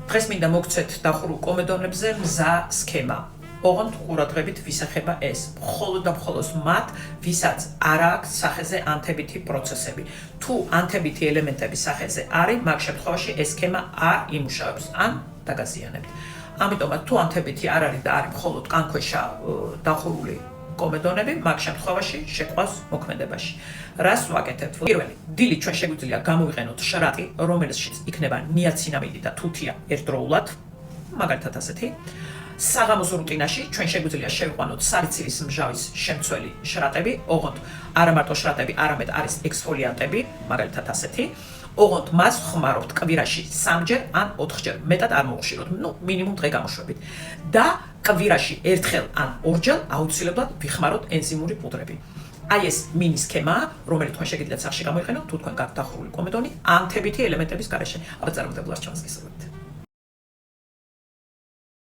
დღეს მინდა მოგცეთ დახურულ კომედონებზე მზა სქემა. ოღონდ ყურადღებით ვისახება ეს. მხოლოდ და მხოლოდ მათ, ვისაც არ აქვს სახეზე ანთებითი პროცესები. თუ ანთებითი ელემენტები სახეზე არის, მაგ შემთხვევაში ეს სქემა არ იმუშავებს ან დაგაზიანებთ. ამიტომაც თუ ანთებითი არ არის და არის მხოლოდ კანქვეშა დახურული კომედონები, მაგ შემთხვევაში შეყვას მოქმედებაში. რას ვაკეთებთ? პირველი, დილით ჩვენ შეგვიძლია გამოვიყენოთ შრატი, რომელშიც იქნება ნიაცინამიდი და თუთია ერთდროულად, მაგალითად ასეთი. საღამოს რუტინაში ჩვენ შეგვიძლია შევიყვანოთ სარცილის მჟავის შემცველი შრატები, ოღონდ არა მარტო შრატები, არამედ არის ექსფოლიანტები, მაგალითად ასეთი. ოღონდ მას ხმარობთ კვირაში 3-ჯერ ან 4-ჯერ, მეტად არ მოვხშიროთ, მინიმუმ დღე გამოშვებით. და კვირაში ერთხელ ან 2-ჯერ აუცილებლად ვიხმაროთ ენზიმური პუდრები. აი ეს მინი სქემაა, რომელიც თქვენ შეგიძლიათ სახში გამოიყენოთ, თუ თქვენ გაქვთ დახურული კომედონი ანთებითი ელემენტების გარეშე. აბა წარმოგდებულად ჩამოსგისურვებთ.